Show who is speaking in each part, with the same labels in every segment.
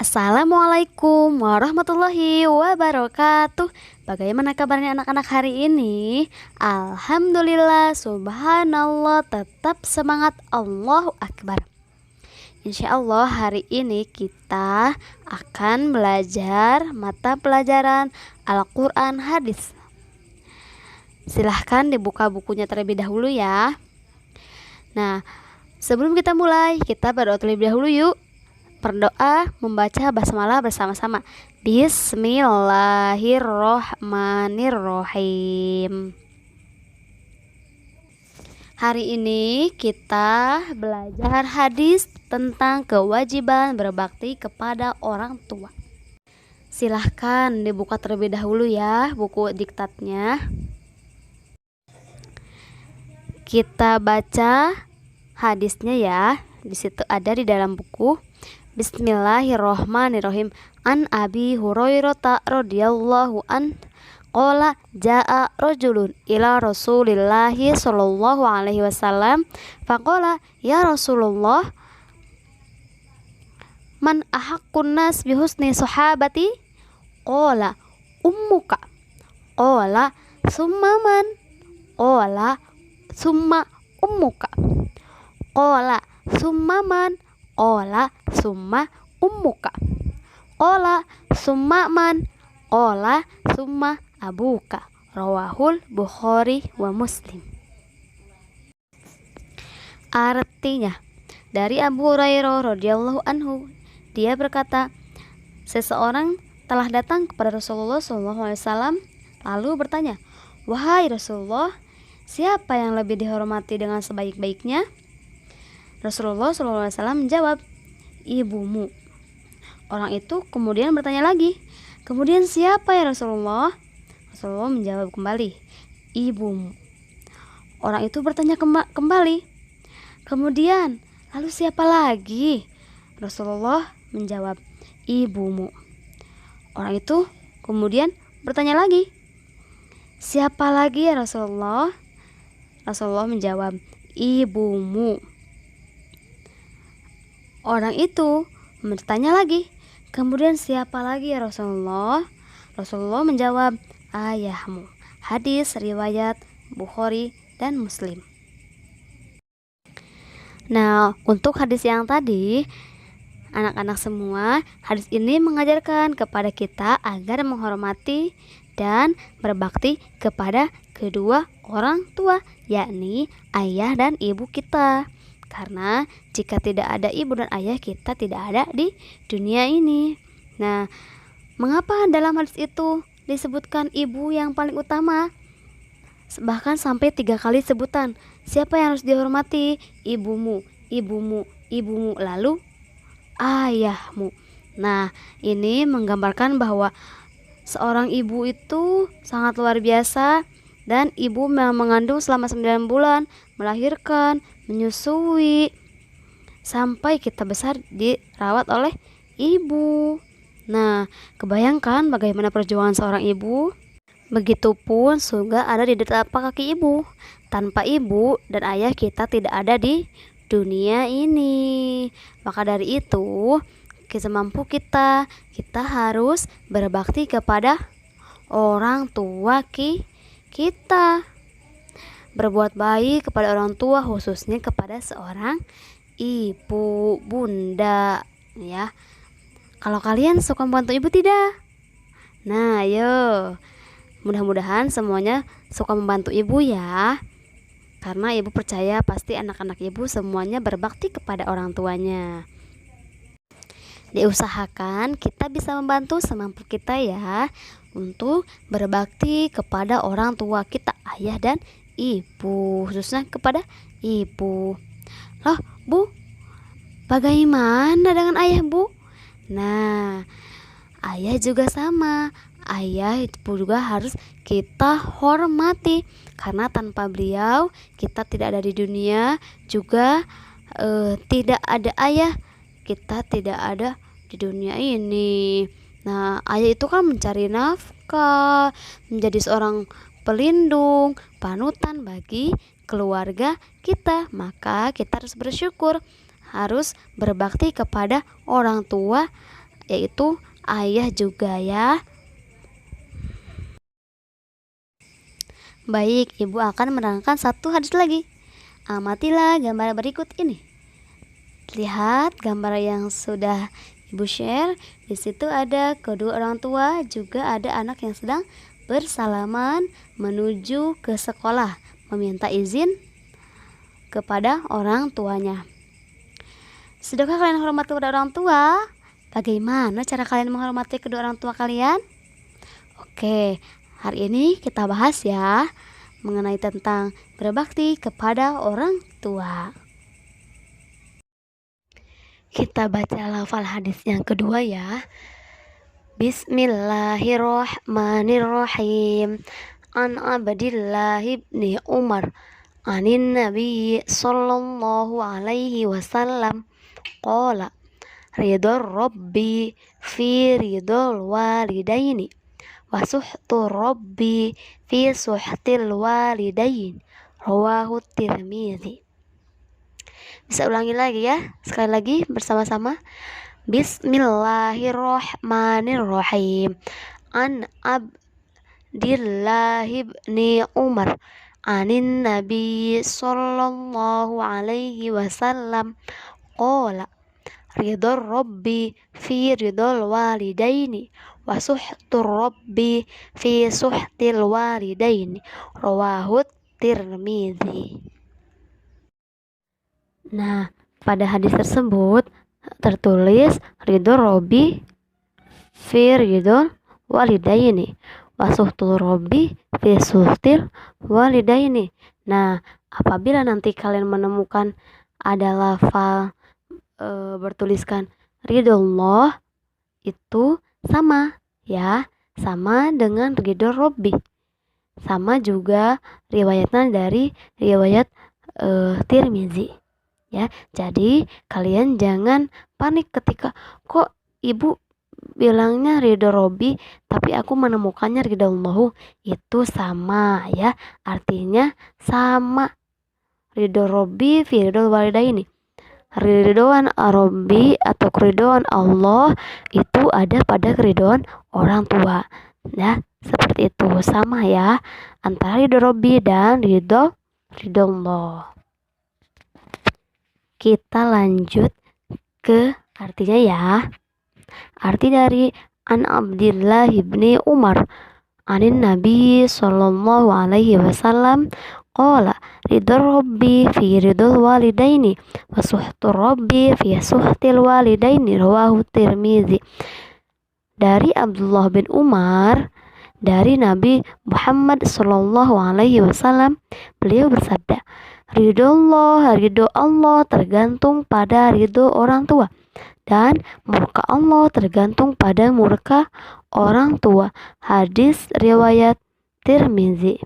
Speaker 1: Assalamualaikum warahmatullahi wabarakatuh. Bagaimana kabarnya anak-anak hari ini? Alhamdulillah, subhanallah, tetap semangat, Allahu Akbar. Insya Allah hari ini kita akan belajar mata pelajaran Al-Quran Hadis. Silahkan dibuka bukunya terlebih dahulu ya. Nah, sebelum kita mulai, kita berdoa terlebih dahulu yuk. Berdoa membaca basmalah bersama-sama. Bismillahirrohmanirrohim. Hari ini kita belajar hadis tentang kewajiban berbakti kepada orang tua. Silahkan dibuka terlebih dahulu ya buku diktatnya. Kita baca hadisnya ya. Di situ ada di dalam buku. Bismillahirrohmanirrohim. An Abi Hurairah radhiyallahu an qala jaa rajulun ila Rasulillahi sallallahu alaihi wasallam faqala ya Rasulullah man ahaqqun nas bihusni sahabati qala ummuka qala summa man qala summa ummuka qala summa man qala summa ummuka qala summa man qala summa abuka. Rawahul Bukhari wa Muslim. Artinya, dari Abu Hurairah radhiyallahu anhu, dia berkata, seseorang telah datang kepada Rasulullah SAW lalu bertanya, wahai Rasulullah, siapa yang lebih dihormati dengan sebaik-baiknya? Rasulullah SAW menjawab, ibumu. Orang itu kemudian bertanya lagi, kemudian siapa ya Rasulullah? Rasulullah menjawab kembali, ibumu. Orang itu bertanya kembali, kemudian lalu siapa lagi? Rasulullah menjawab, ibumu. Orang itu kemudian bertanya lagi, siapa lagi ya Rasulullah? Rasulullah menjawab, ibumu. Orang itu bertanya lagi, kemudian siapa lagi ya Rasulullah? Rasulullah menjawab, ayahmu. Hadis riwayat Bukhari dan Muslim. Nah, untuk hadis yang tadi, anak-anak semua, hadis ini mengajarkan kepada kita agar menghormati dan berbakti kepada kedua orang tua, yakni ayah dan ibu kita. Karena jika tidak ada ibu dan ayah, kita tidak ada di dunia ini. Nah, mengapa dalam hadis itu disebutkan ibu yang paling utama? Bahkan sampai 3 kali sebutan. Siapa yang harus dihormati? Ibumu, ibumu, ibumu, lalu ayahmu. Nah, ini menggambarkan bahwa seorang ibu itu sangat luar biasa. Dan ibu mengandung selama 9 bulan, melahirkan, menyusui, sampai kita besar dirawat oleh ibu. Nah, kebayangkan bagaimana perjuangan seorang ibu? Begitupun surga ada di telapak kaki ibu. Tanpa ibu dan ayah kita tidak ada di dunia ini. Maka dari itu, semampu kita harus berbakti kepada orang tua kita. Berbuat baik kepada orang tua, khususnya kepada seorang ibu, bunda ya. Kalau kalian suka membantu ibu tidak? Nah, ayo. Mudah-mudahan semuanya suka membantu ibu ya. Karena ibu percaya pasti anak-anak ibu semuanya berbakti kepada orang tuanya. Diusahakan kita bisa membantu semampu kita ya, untuk berbakti kepada orang tua kita, ayah dan ibu, khususnya kepada ibu. Loh bu, bagaimana dengan ayah bu? Nah, ayah juga sama. Ayah itu juga harus kita hormati, karena tanpa beliau kita tidak ada di dunia. Juga tidak ada ayah, kita tidak ada di dunia ini. Nah, ayah itu kan mencari nafkah, menjadi seorang pelindung, panutan bagi keluarga kita. Maka kita harus bersyukur, harus berbakti kepada orang tua yaitu ayah juga ya. Baik, Ibu akan menerangkan satu hadis lagi. Amatilah gambar berikut ini. Lihat gambar yang sudah Ibu share. Di situ ada kedua orang tua, juga ada anak yang sedang bersalaman menuju ke sekolah, meminta izin kepada orang tuanya. Sudahkah kalian hormati kedua orang tua? Bagaimana cara kalian menghormati kedua orang tua kalian? Oke, hari ini kita bahas ya mengenai tentang berbakti kepada orang tua. Kita baca lafal hadis yang kedua ya. Bismillahirrahmanirrahim. An Abdillah ibni Umar anin Nabi sallallahu alaihi wasallam qala ridar Rabbi fi ridal walidaini wa suhtu Rabbi fi suhtil walidain, rawahu Tirmidzi. Bisa ulangi lagi ya, sekali lagi bersama-sama. Bismillahirrahmanirrahim. An Abdillah ibni Umar anin Nabi sallallahu alaihi wasallam qala ridar Rabbi fi ridal walidaini wa suhtur Rabbi fi suhtil walidaini, rawahu Tirmidzi. Nah, pada hadis tersebut tertulis ridho Rabbi fi ridho walidaini wa suhtul Rabbi fi suhtil walidaini. Nah, apabila nanti kalian menemukan ada lafal bertuliskan ridho Allah, itu sama ya, sama dengan ridho Rabbi. Sama juga riwayatnya dari riwayat Tirmidzi. Ya, jadi kalian jangan panik ketika kok ibu bilangnya ridho Rabbi tapi aku menemukannya ridho Allah. Itu sama ya, artinya sama. Ridho Rabbi fi ridho walidaini. Ridhoan Rabbi atau keridhoan Allah itu ada pada keridhoan orang tua. Ya, seperti itu, sama ya antara ridho Rabbi dan ridho Allah. Kita lanjut ke artinya ya. Arti dari An Abdillah ibni Umar anin Nabi sallallahu alaihi wasallam qala ridar Rabbi fi ridal walidaini wa suhtur Rabbi fi suhtil walidaini, rawahu Tirmidzi. Dari Abdullah bin Umar dari Nabi Muhammad sallallahu alaihi wasallam, beliau bersabda, ridho Allah tergantung pada ridho orang tua, dan murka Allah tergantung pada murka orang tua. Hadis riwayat Tirmidzi.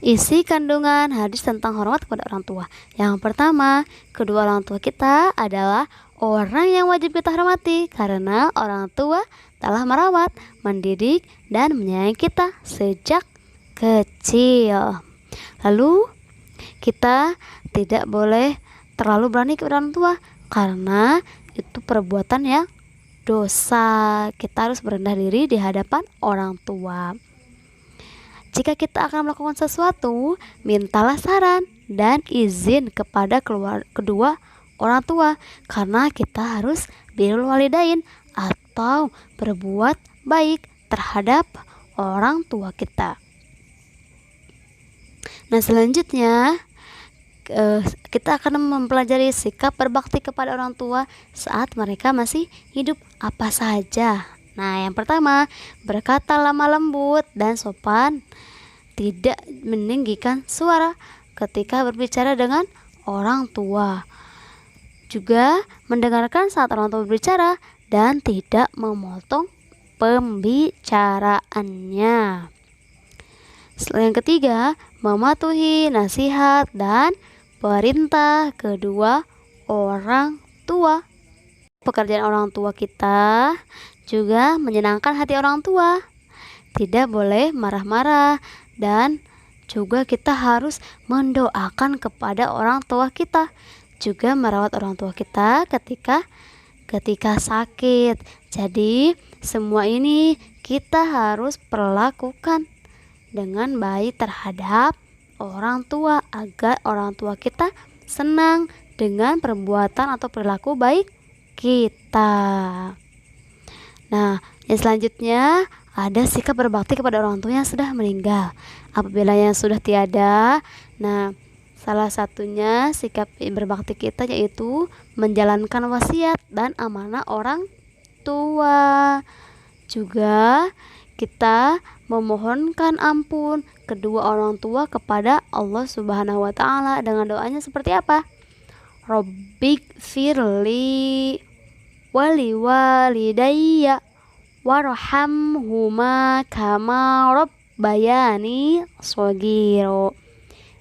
Speaker 1: Isi kandungan hadis tentang hormat kepada orang tua. Yang pertama, kedua orang tua kita adalah orang yang wajib kita hormati karena orang tua telah merawat, mendidik, dan menyayangi kita sejak kecil. Lalu kita tidak boleh terlalu berani kepada orang tua karena itu perbuatan yang dosa. Kita harus merendah diri di hadapan orang tua. Jika kita akan melakukan sesuatu, mintalah saran dan izin kepada kedua orang tua karena kita harus birrul walidain atau berbuat baik terhadap orang tua kita. Nah, selanjutnya kita akan mempelajari sikap berbakti kepada orang tua saat mereka masih hidup apa saja. Nah, yang pertama, berkata lemah lembut dan sopan, tidak meninggikan suara ketika berbicara dengan orang tua. Juga mendengarkan saat orang tua berbicara dan tidak memotong pembicaraannya. Yang ketiga, mematuhi nasihat dan perintah kedua orang tua. Pekerjaan orang tua kita juga menyenangkan hati orang tua. Tidak boleh marah-marah, dan juga kita harus mendoakan kepada orang tua kita. Juga merawat orang tua kita ketika ketika sakit. Jadi, semua ini kita harus perlakukan dengan baik terhadap orang tua agar orang tua kita senang dengan perbuatan atau perilaku baik kita. Nah, yang selanjutnya ada sikap berbakti kepada orang tua yang sudah meninggal. Apabila yang sudah tiada, nah salah satunya sikap berbakti kita yaitu menjalankan wasiat dan amanah orang tua. Juga kita memohonkan ampun kedua orang tua kepada Allah Subhanahu wa taala dengan doanya seperti apa? Rabbik firli wali walidayya warhamhuma kama rabbayani shogiro.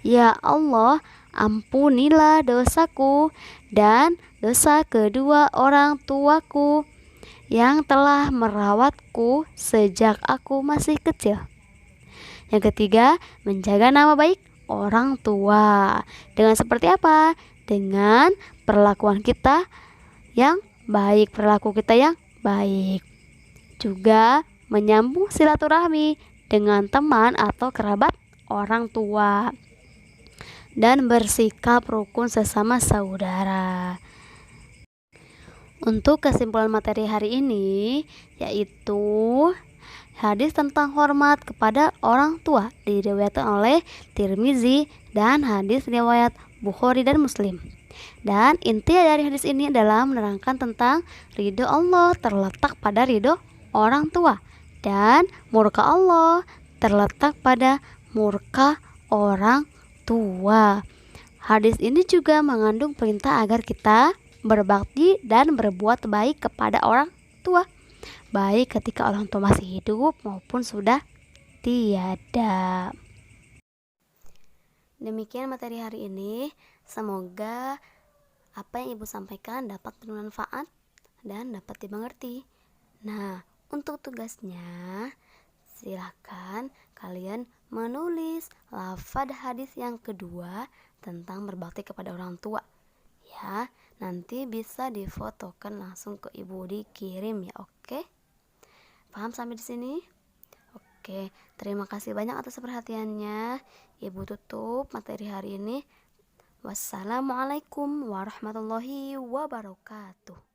Speaker 1: Ya Allah, ampunilah dosaku dan dosa kedua orang tuaku yang telah merawatku sejak aku masih kecil. Yang ketiga, menjaga nama baik orang tua. Dengan seperti apa? Dengan perlakuan kita yang baik, perilaku kita yang baik. Juga menyambung silaturahmi dengan teman atau kerabat orang tua. Dan bersikap rukun sesama saudara. Untuk kesimpulan materi hari ini yaitu hadis tentang hormat kepada orang tua diriwayatkan oleh Tirmizi dan hadis riwayat Bukhari dan Muslim. Dan inti dari hadis ini adalah menerangkan tentang ridho Allah terletak pada ridho orang tua dan murka Allah terletak pada murka orang tua. Hadis ini juga mengandung perintah agar kita berbakti dan berbuat baik kepada orang tua, baik ketika orang tua masih hidup maupun sudah tiada. Demikian materi hari ini. Semoga apa yang Ibu sampaikan dapat bermanfaat dan dapat dimengerti. Nah, untuk tugasnya silakan kalian menulis lafaz hadis yang kedua tentang berbakti kepada orang tua. Ya, nanti bisa difotokan langsung ke Ibu, dikirim ya, oke? Paham sampai di sini? Oke, terima kasih banyak atas perhatiannya. Ibu tutup materi hari ini. Wassalamualaikum warahmatullahi wabarakatuh.